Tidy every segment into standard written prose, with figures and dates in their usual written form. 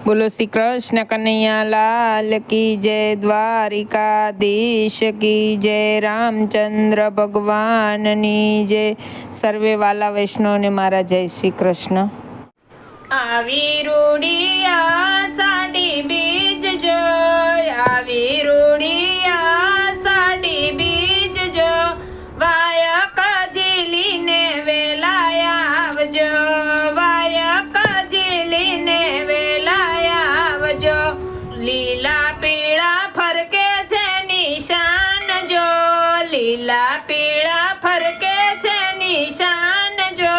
બોલો શ્રી કૃષ્ણ કનૈયા લાલ કી જય, દ્વારિકાધીશ કી જય, રામચંદ્ર ભગવાનની જય. સર્વે વાલા વૈષ્ણવને મારા જય શ્રી કૃષ્ણ. આવી રૂડિયા સાડી બીજ જો, આવી રૂડિયા સાડી બીજ જો, વાય કજીલીને વેલાયા આવજો, વાય કજીલીને વેલાયા આવજો. લીલા પીળા ફરકે છે નિશાન જો, લીલા પીળા ફરકે છે નિશાન જો,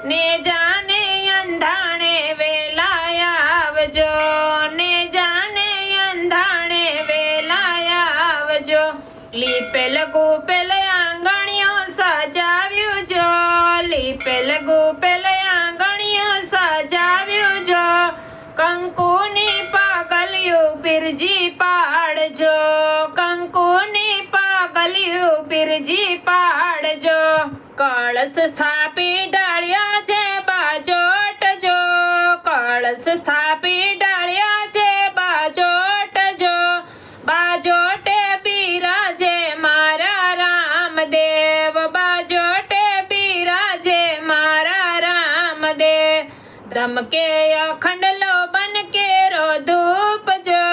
ને જાને અંધાણે વેલાયા આવજો, ને જાને અંધાણે વેલાયા આવજો. લીપેલ ગુપેલ આંગણીઓ સજાવ્યું જો, લીપેલ ગુપેલ આંગણીઓ સજાવ્યું જો, કંકુની પાગલિયું બિરજી પાડજો, કંકુની પાગલિયું બિરજી પાડજો. કળશ સ્થાપી ડાળ્યા છે બાજોટ જો, કળશ સ્થાપી ડાળ્યા છે બાજોટ જો, બાજોટે બિરાજે મારા રામદેવ, બાજોટે બિરાજે મારા રામદેવ. ધમકે અખંડલો બન કેરો ધૂપ જો,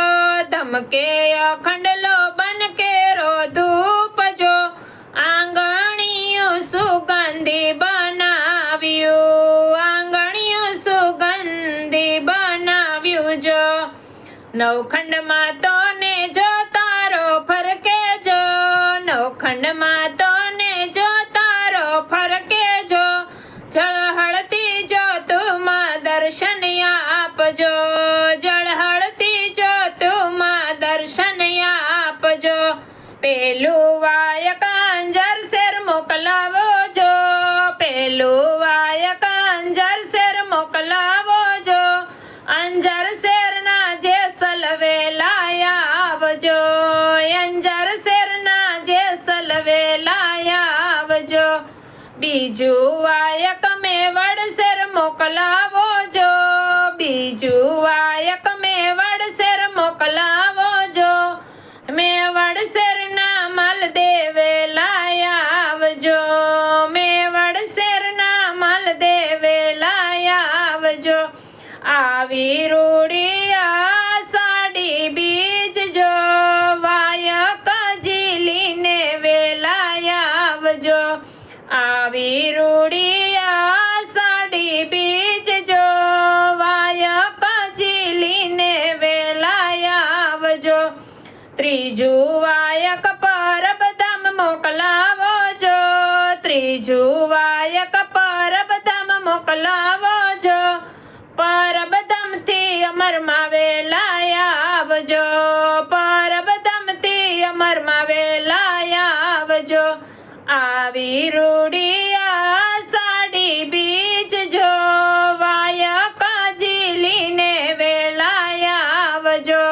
ધમકે અખંડલો બન કેરો ધૂપ જો, આંગણિયું સુગંધી બનાવ્યું, આંગણિયું સુગંધી બનાવ્યું જો. નવખંડમાં તો ને જો તારો ફરકે જો, નવખંડમાં તો ને જો તારો ફરકે જો, જળહળતી જો તુમાં દર્શન આપજો, જળહળતી જો તુમાં દર્શન આપજો. પેલું વાયક અંજર શેર મોકલાવો જો, પેલું વાયક અંજર શેર મોકલાવો જો, અંજર શેરના જે સલવે લાયા આવજો, અંજર શેરના જે સલવે લાયા આવજો. બીજું વાયક મેવડ શેર મોકલાવો જો, બીજું વાયક મેવડ શેર મોકલાવો જો, મેવડ શેરના માલદેવે લાયા આવજો, મેવડ શેરના માલદેવે લાયા આવજો. આવી રૂડિયા સાડી બીજ જો, વાય કજીલીને વેલાયા આવજો, આવી રૂડિયા સાડી બીજ જો, વાય કજીલીને વેલાયા આવજો. ત્રીજું વાયક પરબધામ મોકલાવો જો, ત્રીજું વાયક પરબધામ મોકલાવો જો, પરબધામથી અમરમાં વેલાયા આવજો, પરબધામથી અમરમાં વેલાયા આવજો. આવી રૂડિયા સાડી બીજ જો, વાય કજીલીને વેલાયા આવજો.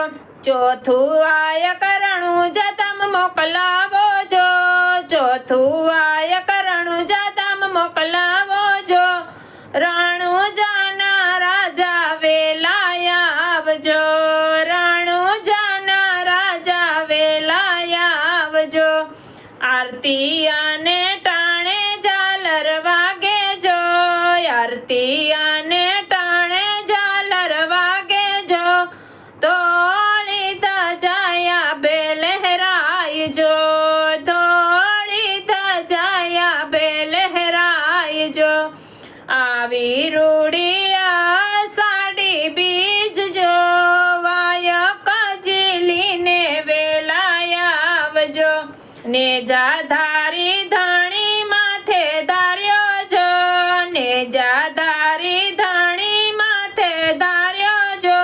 ચોથું વાયક રણુજા ધામ મોકલાવો જો, ચોથું વાયક રણુજા ધામ મોકલાવો જો, રણુજાના રાજા વેલાયા આવજો, રણુજાના રાજા વેલાયા આવજો. આરતી અને ટાણે ઝાલર વાગે જો, આરતી અને ટાણે ઝાલર વાગે જો, ધોળી ધજાયા બે લહેરાયજો, ધોળી ધજાયા બે લહેરાયજો. આવી રૂડિયા સાડી બીજ જો, વાય કજીલીને વેલાયા આવજો. ને જા ધારી ધણી માથે ધાર્યો જો, ને જા ધારી ધણી માથે ધાર્યો જો,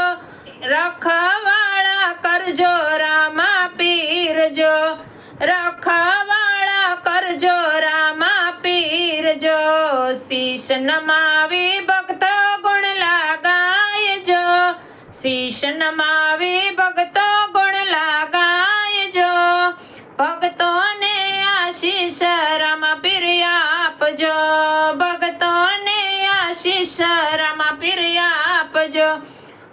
રખવાળા કરજો રામા પીર જો, રખવાળા કરજો રામા પીર જો. શીશ નમાવી ભક્તો ગુણ લાગાયજો, શીશ નમાવી ભક્તો ગુણ લાગાયજો, ભક્તોને આશીષ રામા પીર આપજો, ભક્તોને આશીષ રામા પીર આપજો.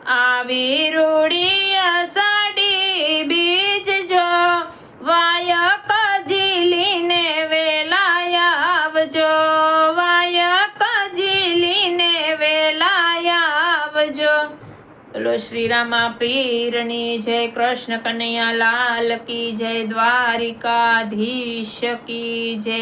આવી રૂડી અષાઢી બીજ જો વાયક ઝીલીને વેલાય આવજો વાયક ઝીલીને વેલાય આવજો. બોલો શ્રી રામા પીરની જય, કૃષ્ણ કનૈયા લાલ કી જય, દ્વારિકાધીશ કી જય.